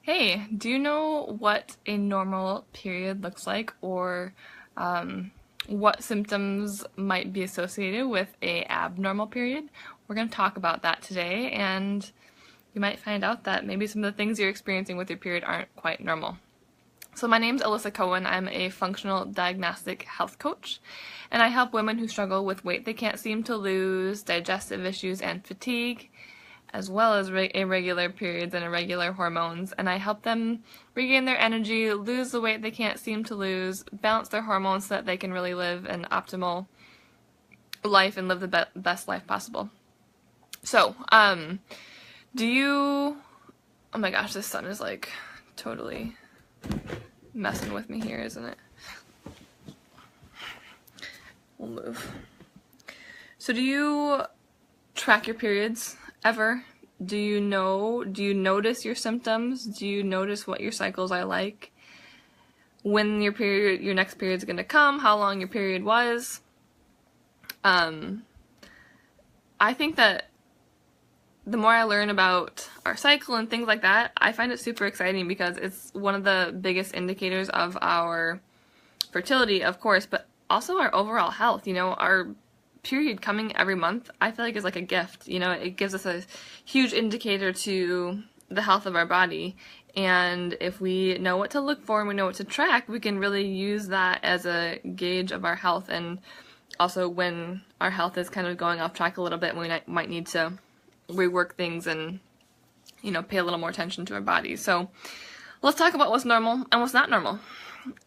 Hey, do you know what a normal period looks like, or what symptoms might be associated with a abnormal period? We're going to talk about that today, and you might find out that maybe some of the things you're experiencing with your period aren't quite normal. So my name's Alyssa Cohen. I'm a functional diagnostic health coach, and I help women who struggle with weight they can't seem to lose, digestive issues, and fatigue, as well as irregular periods and irregular hormones, and I help them regain their energy, lose the weight they can't seem to lose, balance their hormones so that they can really live an optimal life and live the best life possible. So, do you... Oh my gosh, this sun is like totally messing with me here, isn't it? We'll move. So do you track your periods ever? Do you notice your symptoms? Do you notice what your cycles are like? When your next period is going to come? How long your period was? I think that the more I learn about our cycle and things like that, I find it super exciting because it's one of the biggest indicators of our fertility, of course, but also our overall health. You know, our period coming every month, I feel like is like a gift. You know, it gives us a huge indicator to the health of our body, and if we know what to look for and we know what to track, we can really use that as a gauge of our health, and also when our health is kind of going off track a little bit and we might need to rework things and, you know, pay a little more attention to our bodies. So let's talk about what's normal and what's not normal.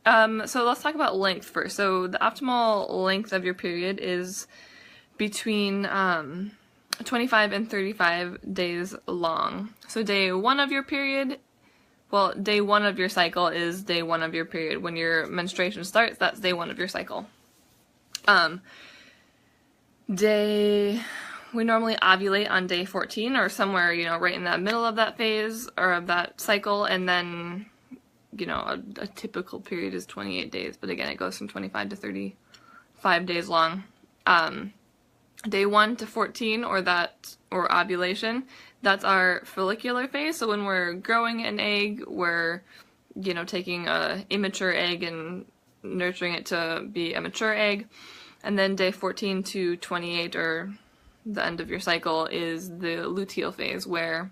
So let's talk about length first. So the optimal length of your period is between 25 and 35 days long. So day one of your period, day one of your cycle is day one of your period. When your menstruation starts, that's day one of your cycle. We normally ovulate on day 14 or somewhere, you know, right in the middle of that phase or of that cycle, and then, you know, a typical period is 28 days, but again, it goes from 25 to 35 days long. Day 1 to 14, or ovulation, that's our follicular phase. So when we're growing an egg, we're, you know, taking a immature egg and nurturing it to be a mature egg. And then day 14 to 28, or the end of your cycle, is the luteal phase, where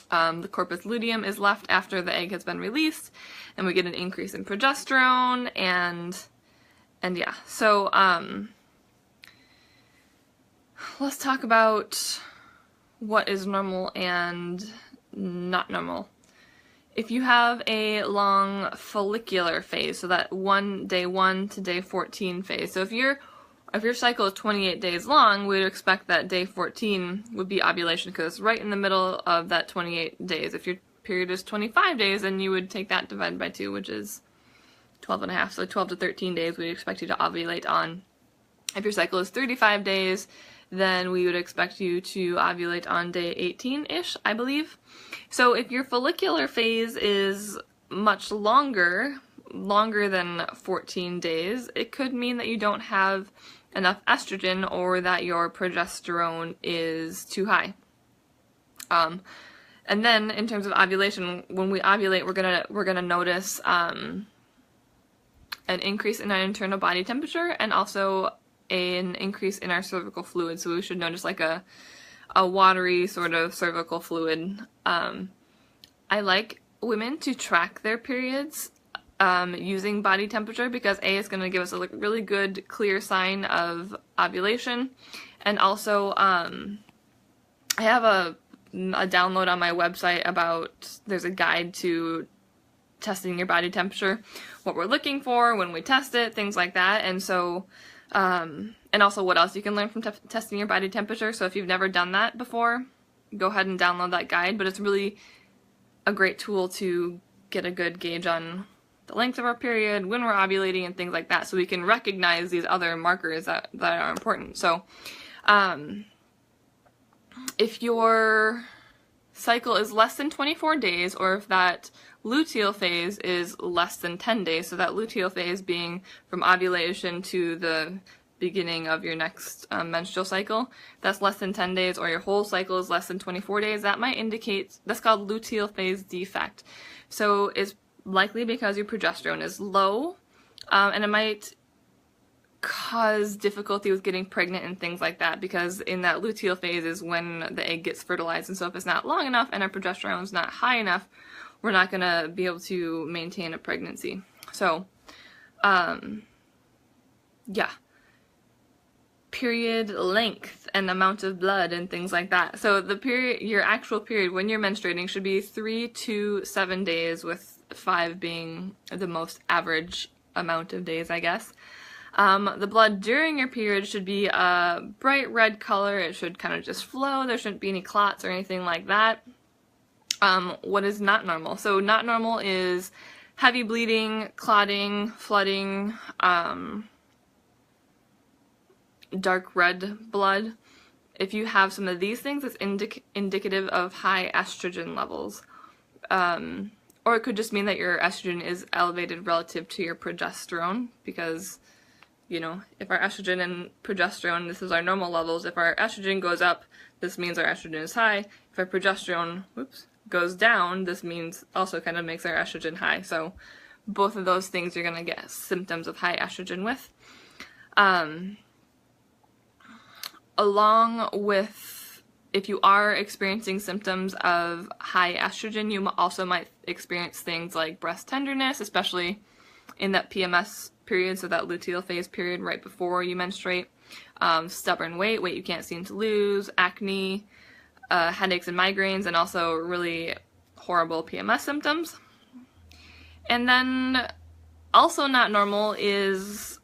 the corpus luteum is left after the egg has been released, and we get an increase in progesterone, and yeah. So let's talk about what is normal and not normal. If you have a long follicular phase, so that day 1 to day 14 phase, so if your cycle is 28 days long, we would expect that day 14 would be ovulation, because it's right in the middle of that 28 days. If your period is 25 days, then you would take that divided by 2, which is 12 and a half. So 12 to 13 days we'd expect you to ovulate on. If your cycle is 35 days, then we would expect you to ovulate on day 18-ish, I believe. So if your follicular phase is much longer than 14 days, it could mean that you don't have enough estrogen, or that your progesterone is too high. And then in terms of ovulation, when we ovulate, we're gonna notice an increase in our internal body temperature, and also an increase in our cervical fluid. So we should notice like a watery sort of cervical fluid. I like women to track their periods using body temperature, because A, is going to give us a really good clear sign of ovulation, and also I have a download on my website there's a guide to testing your body temperature, what we're looking for when we test it, things like that. And so and also what else you can learn from testing your body temperature. So if you've never done that before, go ahead and download that guide, but it's really a great tool to get a good gauge on the length of our period, when we're ovulating, and things like that, so we can recognize these other markers that are important. So if your cycle is less than 24 days, or if that luteal phase is less than 10 days, so that luteal phase being from ovulation to the beginning of your next menstrual cycle, that's less than 10 days, or your whole cycle is less than 24 days, that might indicate, that's called luteal phase defect. So it's likely because your progesterone is low, and it might cause difficulty with getting pregnant and things like that, because in that luteal phase is when the egg gets fertilized, and so if it's not long enough and our progesterone is not high enough, we're not going to be able to maintain a pregnancy. So, yeah. Period length and amount of blood and things like that. So the period, your actual period when you're menstruating should be 3 to 7 days, with 5 being the most average amount of days, I guess. The blood during your period should be a bright red color. It should kind of just flow. There shouldn't be any clots or anything like that. What is not normal? So not normal is heavy bleeding, clotting, flooding, dark red blood. If you have some of these things, it's indicative of high estrogen levels. Or it could just mean that your estrogen is elevated relative to your progesterone, because, you know, if our estrogen and progesterone, this is our normal levels. If our estrogen goes up, this means our estrogen is high. If our progesterone, goes down, this means also kind of makes our estrogen high. So both of those things you're going to get symptoms of high estrogen with. Along with, if you are experiencing symptoms of high estrogen, you also might experience things like breast tenderness, especially in that PMS period, so that luteal phase period right before you menstruate, stubborn weight you can't seem to lose, acne, headaches and migraines, and also really horrible PMS symptoms. And then also not normal is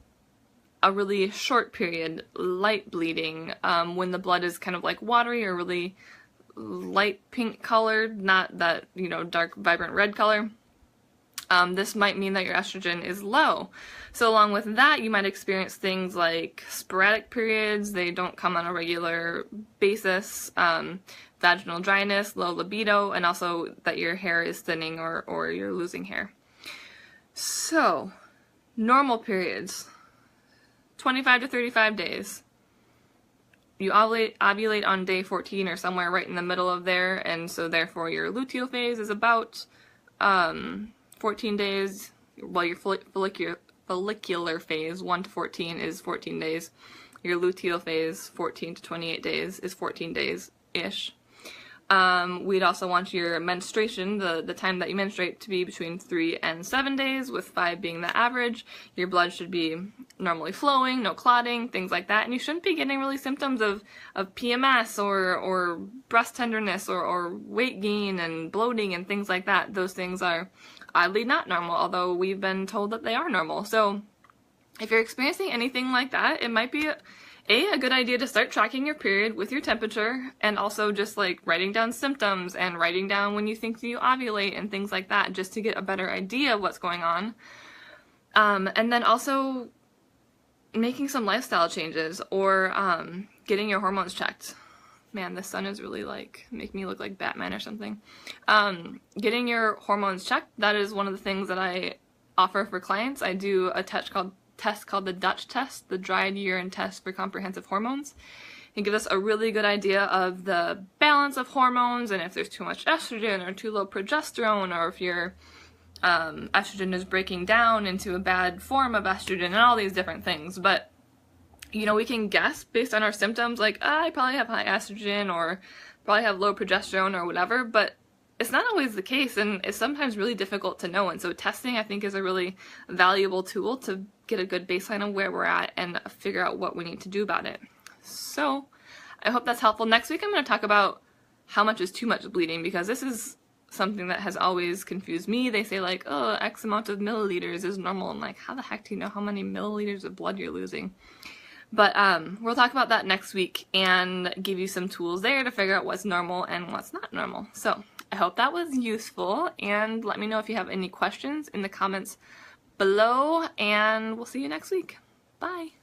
a really short period, light bleeding, when the blood is kind of like watery or really light pink colored, not that, you know, dark vibrant red color. This might mean that your estrogen is low. So along with that, you might experience things like sporadic periods. They don't come on a regular basis. Vaginal dryness, low libido, and also that your hair is thinning or you're losing hair. So, normal periods, 25 to 35 days. You ovulate on day 14 or somewhere right in the middle of there, and so therefore your luteal phase is about 14 days, while your follicular phase, 1 to 14, is 14 days. Your luteal phase, 14 to 28 days, is 14 days-ish. We'd also want your menstruation, the time that you menstruate, to be between 3 and 7 days, with 5 being the average. Your blood should be normally flowing, no clotting, things like that, and you shouldn't be getting really symptoms of PMS or breast tenderness or weight gain and bloating and things like that. Those things are oddly not normal, although we've been told that they are normal. So if you're experiencing anything like that, it might be a good idea to start tracking your period with your temperature, and also just like writing down symptoms and writing down when you think you ovulate and things like that, just to get a better idea of what's going on. And then also making some lifestyle changes, or getting your hormones checked. Man, the sun is really like making me look like Batman or something. Getting your hormones checked, that is one of the things that I offer for clients. I do a test called the Dutch test, the dried urine test for comprehensive hormones. It gives us a really good idea of the balance of hormones, and if there's too much estrogen or too low progesterone, or if your estrogen is breaking down into a bad form of estrogen, and all these different things. But, you know, we can guess based on our symptoms, like, I probably have high estrogen, or probably have low progesterone, or whatever, but it's not always the case, and it's sometimes really difficult to know. And so testing, I think, is a really valuable tool to get a good baseline of where we're at and figure out what we need to do about it. So I hope that's helpful. Next week I'm going to talk about how much is too much bleeding, because this is something that has always confused me. They say like, oh, X amount of milliliters is normal. I'm like, how the heck do you know how many milliliters of blood you're losing? But we'll talk about that next week and give you some tools there to figure out what's normal and what's not normal. So I hope that was useful, and let me know if you have any questions in the comments below, and we'll see you next week. Bye!